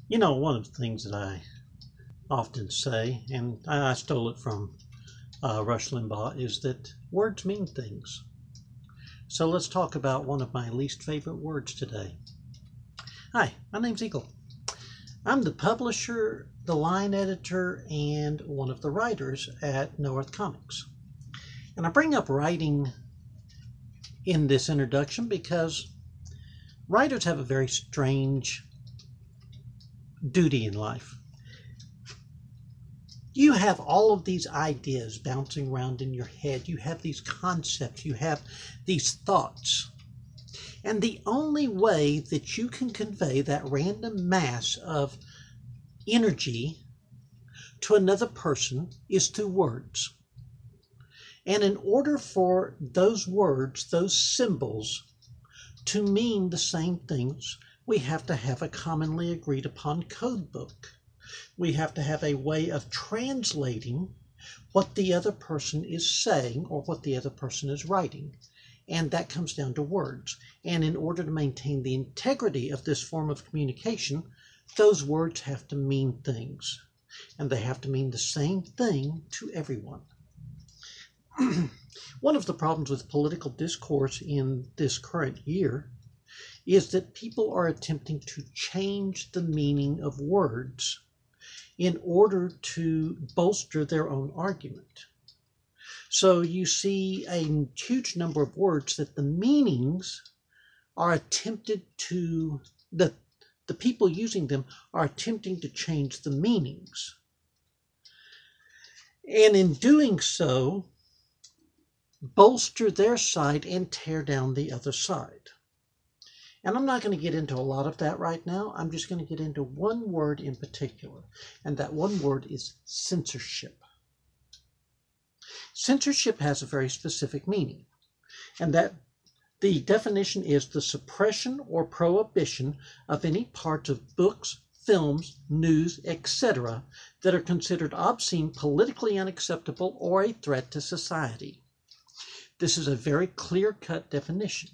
You know, one of the things that I often say, and I stole it from Rush Limbaugh, is that words mean things. So let's talk about one of my least favorite words today. Hi, my name's Eagle. I'm the publisher, the line editor, and one of the writers at No Earth Comics. And I bring up writing in this introduction because writers have a very strange duty in life. You have all of these ideas bouncing around in your head. You have these concepts. You have these thoughts. And the only way that you can convey that random mass of energy to another person is through words. And in order for those words, those symbols, to mean the same things, we have to have a commonly agreed upon code book. We have to have a way of translating what the other person is saying or what the other person is writing. And that comes down to words. And in order to maintain the integrity of this form of communication, those words have to mean things. And they have to mean the same thing to everyone. One of the problems with political discourse in this current year is that people are attempting to change the meaning of words in order to bolster their own argument. So you see a huge number of words that the meanings are attempted to, the people using them are attempting to change the meanings. And in doing so, bolster their side and tear down the other side. And I'm not going to get into a lot of that right now. I'm just going to get into one word in particular. And that one word is censorship. Censorship has a very specific meaning. And that the definition is the suppression or prohibition of any parts of books, films, news, etc. that are considered obscene, politically unacceptable, or a threat to society. This is a very clear-cut definition.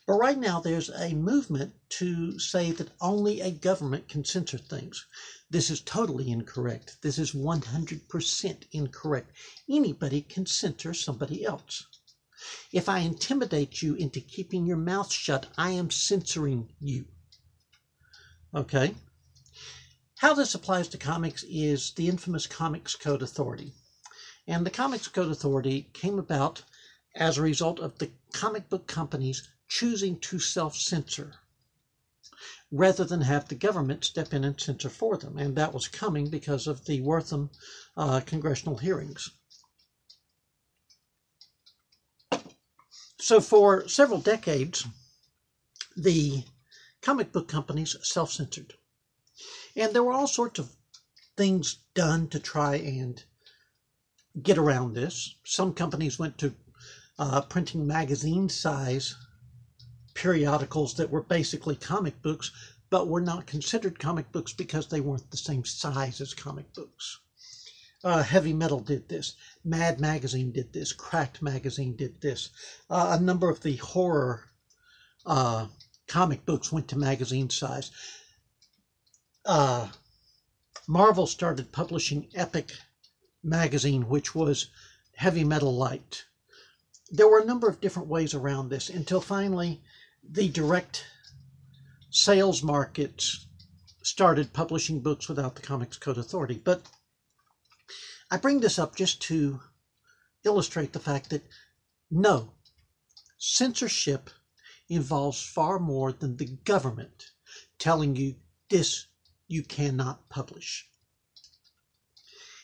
But right now there's a movement to say that only a government can censor things. This is totally incorrect. This is 100% incorrect. Anybody can censor somebody else. If I intimidate you into keeping your mouth shut, I am censoring you. Okay? How this applies to comics is the infamous Comics Code Authority. And the Comics Code Authority came about as a result of the comic book companies choosing to self-censor rather than have the government step in and censor for them. And that was coming because of the Wortham congressional hearings. So for several decades, the comic book companies self-censored. And there were all sorts of things done to try and get around this. Some companies went to printing magazine-size periodicals that were basically comic books, but were not considered comic books because they weren't the same size as comic books. Heavy Metal did this. Mad Magazine did this. Cracked Magazine did this. A number of the horror comic books went to magazine size. Marvel started publishing Epic Magazine, which was Heavy Metal light. There were a number of different ways around this until finally the direct sales markets started publishing books without the Comics Code Authority. But I bring this up just to illustrate the fact that no, censorship involves far more than the government telling you this you cannot publish.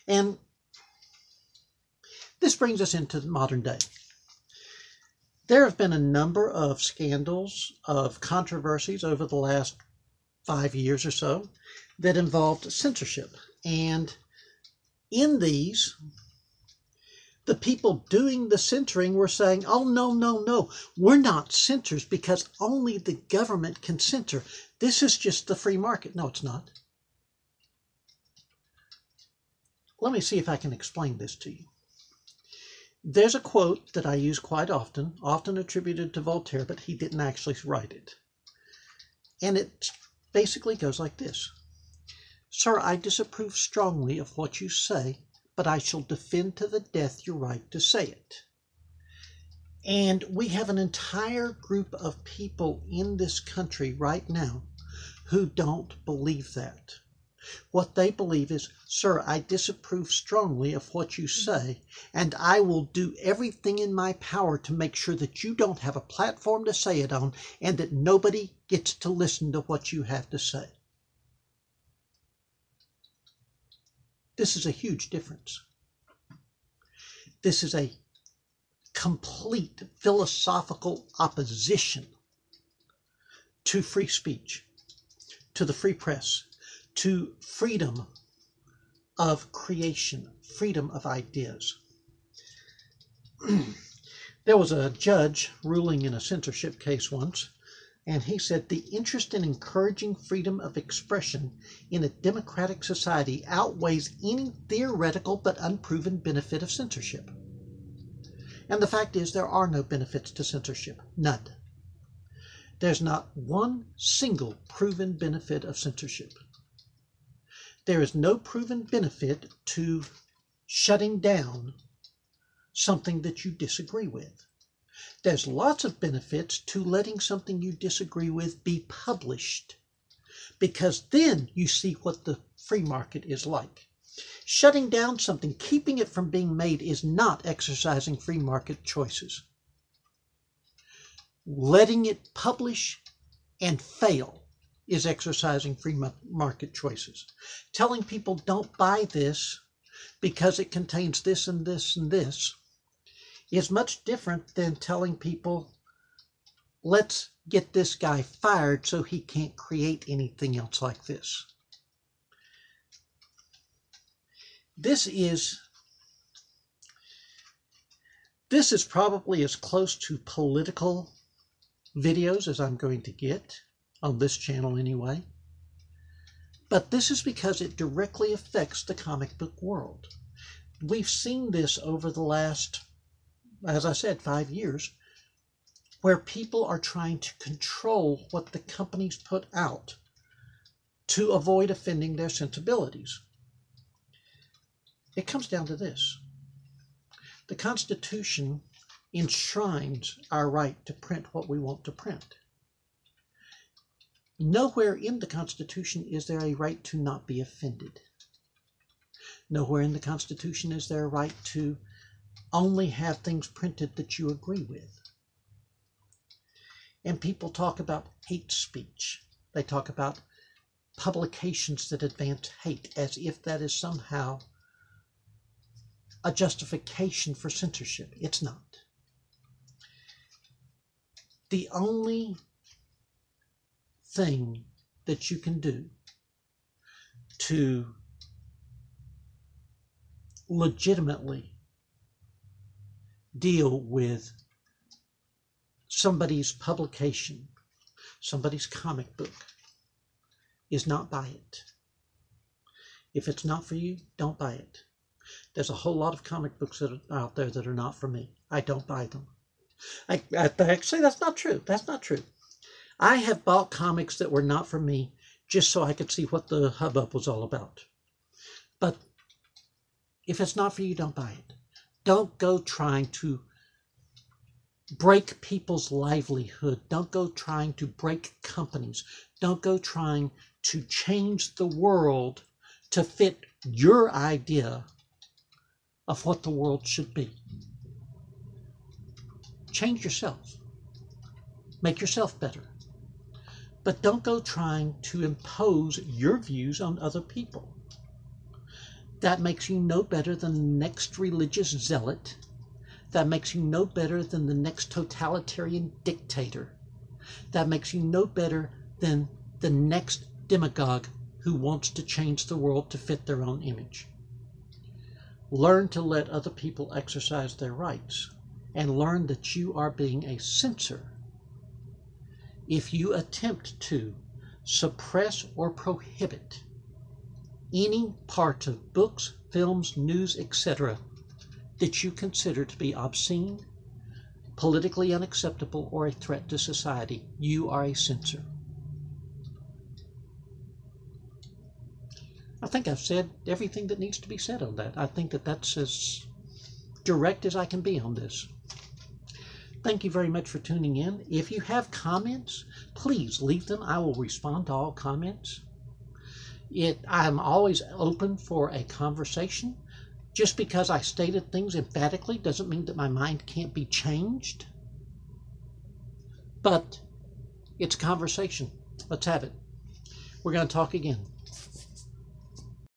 And this brings us into the modern day. There have been a number of scandals, of controversies over the last 5 years or so that involved censorship. And in these, the people doing the censoring were saying, oh, no, we're not censors because only the government can censor. This is just the free market. No, it's not. Let me see if I can explain this to you. There's a quote that I use quite often attributed to Voltaire, but he didn't actually write it. And it basically goes like this. Sir, I disapprove strongly of what you say, but I shall defend to the death your right to say it. And we have an entire group of people in this country right now who don't believe that. What they believe is, sir, I disapprove strongly of what you say, and I will do everything in my power to make sure that you don't have a platform to say it on and that nobody gets to listen to what you have to say. This is a huge difference. This is a complete philosophical opposition to free speech, to the free press, to freedom of creation, freedom of ideas. There was a judge ruling in a censorship case once, and he said the interest in encouraging freedom of expression in a democratic society outweighs any theoretical but unproven benefit of censorship. And the fact is, there are no benefits to censorship. None. There's not one single proven benefit of censorship. There is no proven benefit to shutting down something that you disagree with. There's lots of benefits to letting something you disagree with be published, because then you see what the free market is like. Shutting down something, keeping it from being made, is not exercising free market choices. Letting it publish and fail is exercising free market choices. Telling people don't buy this because it contains this and this and this is much different than telling people, let's get this guy fired so he can't create anything else like this. This is probably as close to political videos as I'm going to get on this channel anyway. But this is because it directly affects the comic book world. We've seen this over the last, as I said, 5 years, where people are trying to control what the companies put out to avoid offending their sensibilities. It comes down to this. The Constitution enshrines our right to print what we want to print. Nowhere in the Constitution is there a right to not be offended. Nowhere in the Constitution is there a right to only have things printed that you agree with. And people talk about hate speech. They talk about publications that advance hate as if that is somehow a justification for censorship. It's not. The only thing that you can do to legitimately deal with somebody's publication, somebody's comic book, is not buy it. If it's not for you, don't buy it. There's a whole lot of comic books that are out there that are not for me. I don't buy them. Actually, that's not true. That's not true. I have bought comics that were not for me just so I could see what the hubbub was all about. But if it's not for you, don't buy it. Don't go trying to break people's livelihood. Don't go trying to break companies. Don't go trying to change the world to fit your idea of what the world should be. Change yourself. Make yourself better. But don't go trying to impose your views on other people. That makes you no better than the next religious zealot. That makes you no better than the next totalitarian dictator. That makes you no better than the next demagogue who wants to change the world to fit their own image. Learn to let other people exercise their rights, and learn that you are being a censor if you attempt to suppress or prohibit any part of books, films, news, etc. that you consider to be obscene, politically unacceptable, or a threat to society. You are a censor. think I've said everything that needs to be said on that. I think that that's as direct as I can be on this. Thank you very much for tuning in. If you have comments, please leave them. I will respond to all comments. I'm always open for a conversation. Just because I stated things emphatically doesn't mean that my mind can't be changed. But it's a conversation. Let's have it. We're going to talk again.